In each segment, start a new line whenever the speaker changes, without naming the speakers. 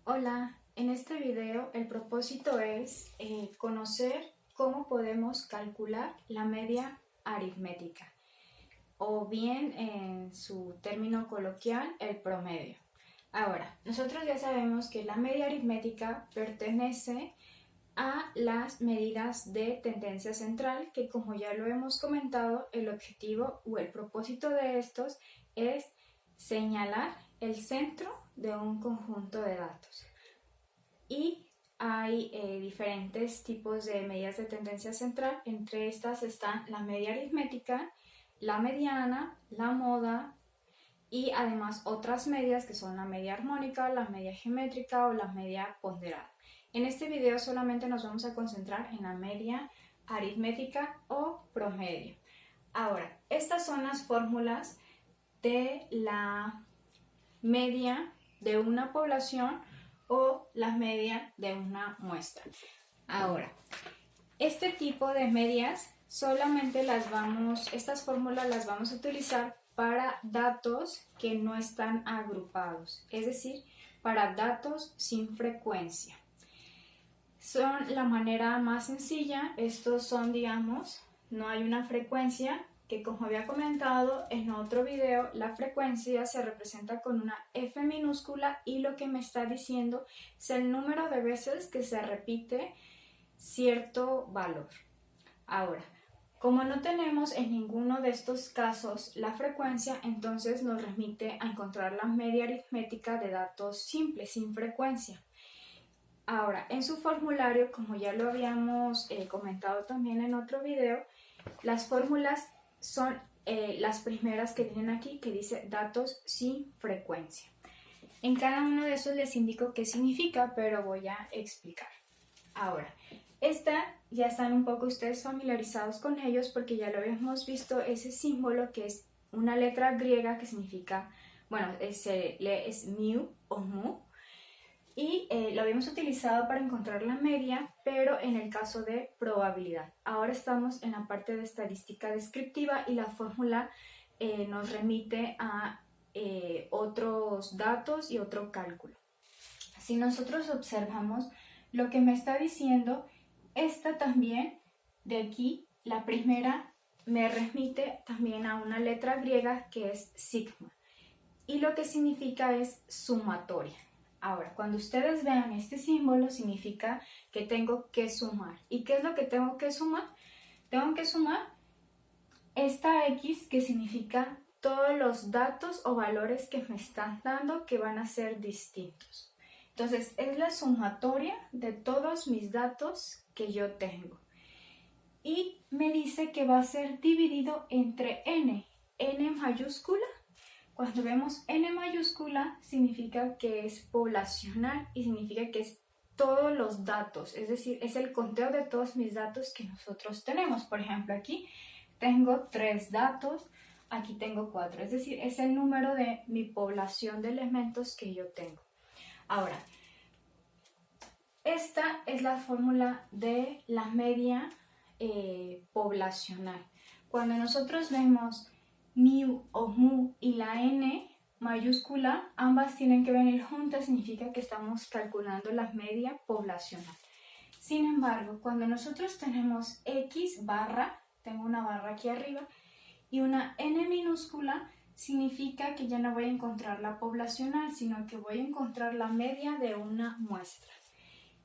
Hola, en este video el propósito es conocer cómo podemos calcular la media aritmética o bien en su término coloquial el promedio. Ahora, nosotros ya sabemos que la media aritmética pertenece a las medidas de tendencia central, que como ya lo hemos comentado, el objetivo o el propósito de estos es señalar el centro de un conjunto de datos. Y hay diferentes tipos de medidas de tendencia central. Entre estas están la media aritmética, la mediana, la moda y además otras medias que son la media armónica, la media geométrica o la media ponderada. En este video solamente nos vamos a concentrar en la media aritmética o promedio. Ahora, estas son las fórmulas de la media de una población o la media de una muestra. Ahora, este tipo de medias solamente estas fórmulas las vamos a utilizar para datos que no están agrupados, es decir, para datos sin frecuencia. Son la manera más sencilla. Estos son, digamos, no hay una frecuencia, que como había comentado en otro video, la frecuencia se representa con una F minúscula y lo que me está diciendo es el número de veces que se repite cierto valor. Ahora, como no tenemos en ninguno de estos casos la frecuencia, entonces nos remite a encontrar la media aritmética de datos simples, sin frecuencia. Ahora, en su formulario, como ya lo habíamos comentado también en otro video, las fórmulas son las primeras que vienen aquí, que dice datos sin frecuencia. En cada uno de esos les indico qué significa, pero voy a explicar. Ahora, esta ya están un poco ustedes familiarizados con ellos porque ya lo habíamos visto, ese símbolo que es una letra griega que significa, bueno, se lee es mu o mu, y lo habíamos utilizado para encontrar la media, pero en el caso de probabilidad. Ahora estamos en la parte de estadística descriptiva y la fórmula nos remite a otros datos y otro cálculo. Si nosotros observamos lo que me está diciendo, esta también de aquí, la primera, me remite también a una letra griega que es sigma, y lo que significa es sumatoria. Ahora, cuando ustedes vean este símbolo, significa que tengo que sumar. ¿Y qué es lo que tengo que sumar? Tengo que sumar esta X, que significa todos los datos o valores que me están dando que van a ser distintos. Entonces, es la sumatoria de todos mis datos que yo tengo. Y me dice que va a ser dividido entre n mayúscula. Cuando vemos n mayúscula significa que es poblacional y significa que es todos los datos, es decir, es el conteo de todos mis datos que nosotros tenemos. Por ejemplo, aquí tengo 3 datos, aquí tengo 4, es decir, es el número de mi población de elementos que yo tengo. Ahora, esta es la fórmula de la media poblacional. Cuando nosotros vemos mu o mu y la n mayúscula, ambas tienen que venir juntas, significa que estamos calculando la media poblacional. Sin embargo, cuando nosotros tenemos x barra, tengo una barra aquí arriba, y una n minúscula, significa que ya no voy a encontrar la poblacional, sino que voy a encontrar la media de una muestra.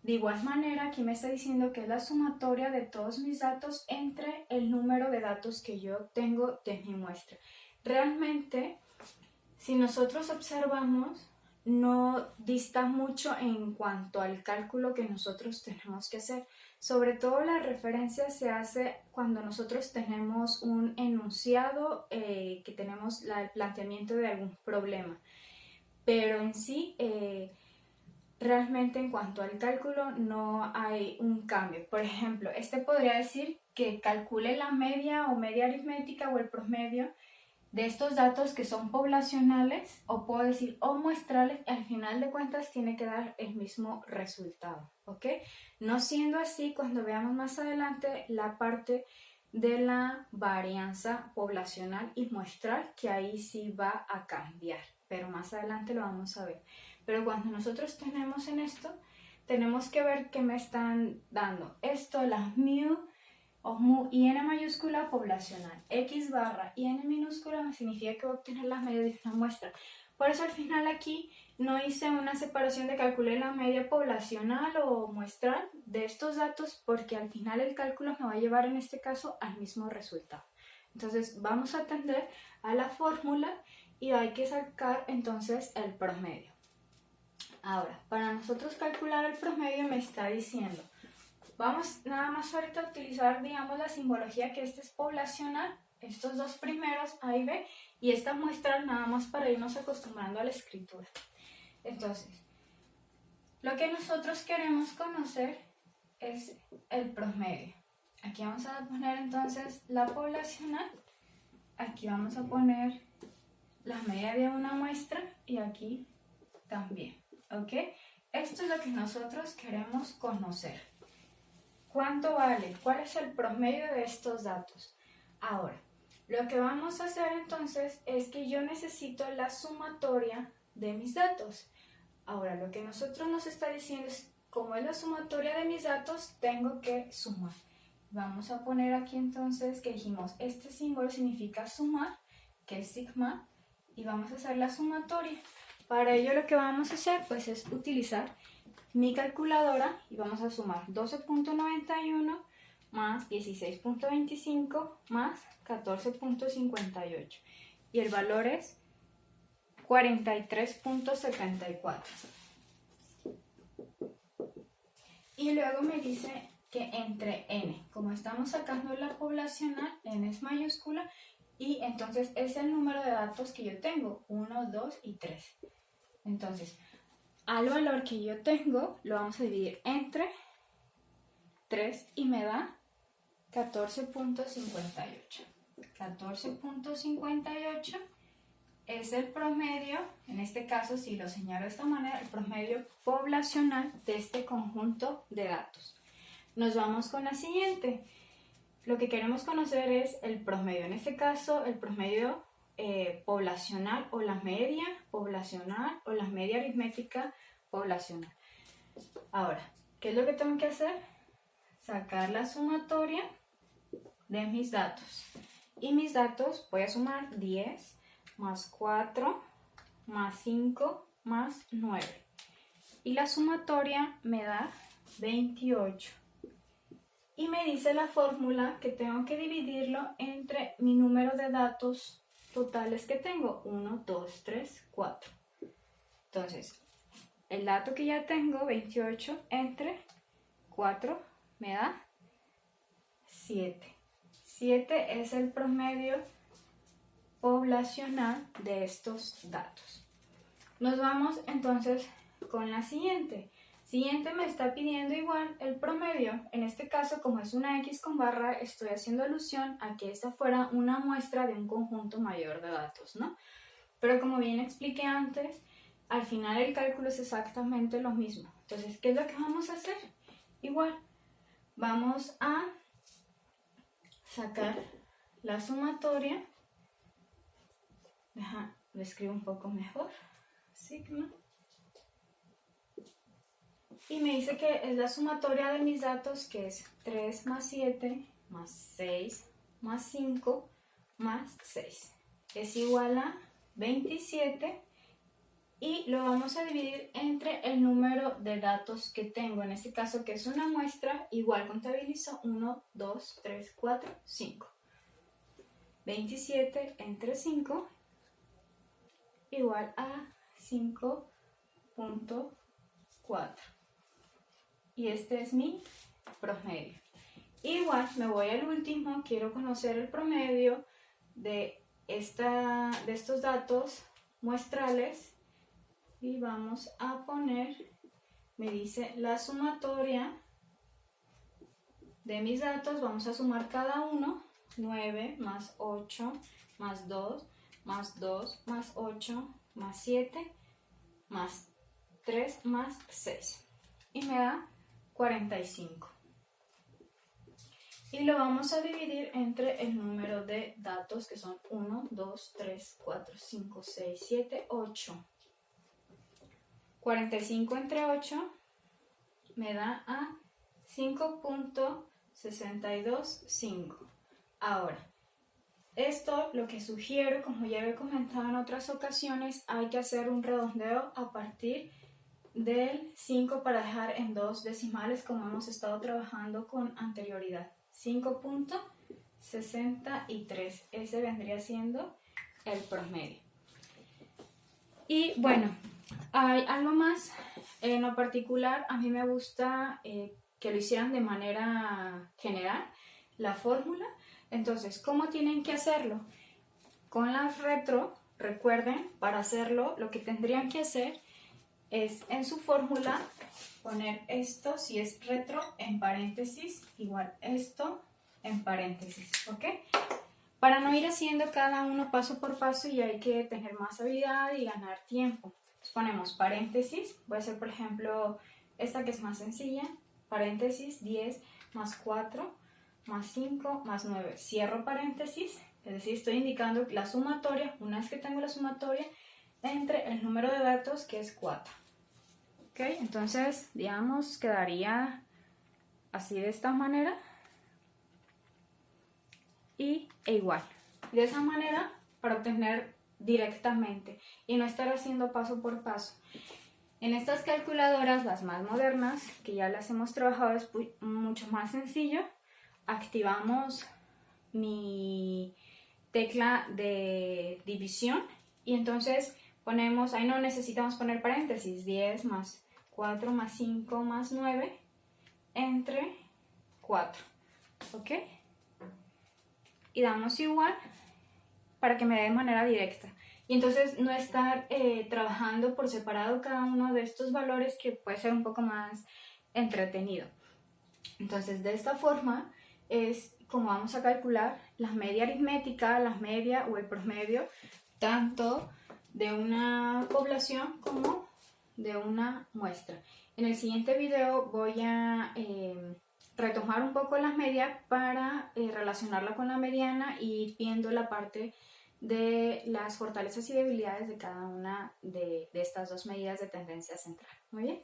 De igual manera, aquí me está diciendo que es la sumatoria de todos mis datos entre el número de datos que yo tengo de mi muestra. Realmente, si nosotros observamos, no dista mucho en cuanto al cálculo que nosotros tenemos que hacer. Sobre todo la referencia se hace cuando nosotros tenemos un enunciado, que tenemos el planteamiento de algún problema. Pero en sí, realmente en cuanto al cálculo no hay un cambio. Por ejemplo, este podría decir que calcule la media o media aritmética o el promedio de estos datos que son poblacionales, o puedo decir o muestrales, y al final de cuentas tiene que dar el mismo resultado, ¿ok? No siendo así, cuando veamos más adelante la parte de la varianza poblacional y muestral, que ahí sí va a cambiar, pero más adelante lo vamos a ver. Pero cuando nosotros tenemos en esto, tenemos que ver qué me están dando. Esto, las mu o mu y n mayúscula poblacional, x barra y n minúscula significa que voy a obtener las medias de una muestra. Por eso al final aquí no hice una separación de calcular la media poblacional o muestral de estos datos, porque al final el cálculo me va a llevar en este caso al mismo resultado. Entonces vamos a atender a la fórmula y hay que sacar entonces el promedio. Ahora, para nosotros calcular el promedio me está diciendo, vamos nada más ahorita a utilizar, digamos, la simbología que este es poblacional, estos dos primeros, A y B, y esta muestral nada más para irnos acostumbrando a la escritura. Entonces, lo que nosotros queremos conocer es el promedio. Aquí vamos a poner entonces la poblacional, aquí vamos a poner la media de una muestra y aquí también, ¿ok? Esto es lo que nosotros queremos conocer. ¿Cuánto vale? ¿Cuál es el promedio de estos datos? Ahora, lo que vamos a hacer entonces es que yo necesito la sumatoria de mis datos. Ahora, lo que nosotros nos está diciendo es, como es la sumatoria de mis datos, tengo que sumar. Vamos a poner aquí entonces que dijimos, este símbolo significa sumar, que es sigma, y vamos a hacer la sumatoria. Para ello lo que vamos a hacer pues es utilizar mi calculadora y vamos a sumar 12.91 más 16.25 más 14.58 y el valor es 43.74. Y luego me dice que entre n, como estamos sacando la poblacional, n es mayúscula y entonces es el número de datos que yo tengo, 1, 2 y 3. Entonces, al valor que yo tengo lo vamos a dividir entre 3 y me da 14.58. 14.58 es el promedio, en este caso si lo señalo de esta manera, el promedio poblacional de este conjunto de datos. Nos vamos con la siguiente. Lo que queremos conocer es el promedio, en este caso el promedio poblacional o la media poblacional o la media aritmética poblacional. Ahora, ¿qué es lo que tengo que hacer? Sacar la sumatoria de mis datos. Y mis datos voy a sumar 10 más 4 más 5 más 9. Y la sumatoria me da 28. Y me dice la fórmula que tengo que dividirlo entre mi número de datos totales que tengo, 1, 2, 3, 4. Entonces, el dato que ya tengo, 28, entre 4 me da 7. 7 es el promedio poblacional de estos datos. Nos vamos entonces con la siguiente. Siguiente me está pidiendo igual el promedio. En este caso, como es una X con barra, estoy haciendo alusión a que esta fuera una muestra de un conjunto mayor de datos, ¿no? Pero como bien expliqué antes, al final el cálculo es exactamente lo mismo. Entonces, ¿qué es lo que vamos a hacer? Igual, vamos a sacar la sumatoria. Lo escribo un poco mejor. Sigma. Y me dice que es la sumatoria de mis datos, que es 3 más 7 más 6 más 5 más 6. Es igual a 27 y lo vamos a dividir entre el número de datos que tengo. En este caso, que es una muestra, igual contabilizo 1, 2, 3, 4, 5. 27 entre 5 igual a 5.4. Y este es mi promedio. Igual me voy al último, quiero conocer el promedio de estos datos muestrales y vamos a poner, me dice la sumatoria de mis datos, vamos a sumar cada uno, 9 más 8 más 2 más 2 más 8 más 7 más 3 más 6 y me da 45. Y lo vamos a dividir entre el número de datos que son 1, 2, 3, 4, 5, 6, 7, 8. 45 entre 8 me da a 5.625. Ahora, esto lo que sugiero, como ya he comentado en otras ocasiones, hay que hacer un redondeo a partir del 5 para dejar en 2 decimales como hemos estado trabajando con anterioridad. 5.63, ese vendría siendo el promedio. Y bueno, hay algo más en lo particular, a mí me gusta que lo hicieran de manera general, la fórmula. Entonces, ¿cómo tienen que hacerlo? Con la retro, recuerden, para hacerlo, lo que tendrían que hacer es en su fórmula poner esto, si es retro, en paréntesis, igual esto en paréntesis, ¿ok? Para no ir haciendo cada uno paso por paso y hay que tener más habilidad y ganar tiempo. Entonces ponemos paréntesis, voy a hacer por ejemplo esta que es más sencilla, paréntesis 10 más 4 más 5 más 9, cierro paréntesis, es decir, estoy indicando la sumatoria, una vez que tengo la sumatoria, entre el número de datos que es 4. ¿Ok? Entonces, digamos, quedaría así de esta manera e igual. De esa manera, para obtener directamente y no estar haciendo paso por paso. En estas calculadoras, las más modernas, que ya las hemos trabajado, es mucho más sencillo. Activamos mi tecla de división y entonces ponemos, ahí no necesitamos poner paréntesis, 10 más 4 más 5 más 9 entre 4, ¿ok? Y damos igual para que me dé de manera directa. Y entonces no estar trabajando por separado cada uno de estos valores, que puede ser un poco más entretenido. Entonces de esta forma es como vamos a calcular la media aritmética, la media o el promedio, tanto de una población como de una muestra. En el siguiente video voy a retomar un poco la media para relacionarla con la mediana y ir viendo la parte de las fortalezas y debilidades de cada una de estas dos medidas de tendencia central. Muy bien.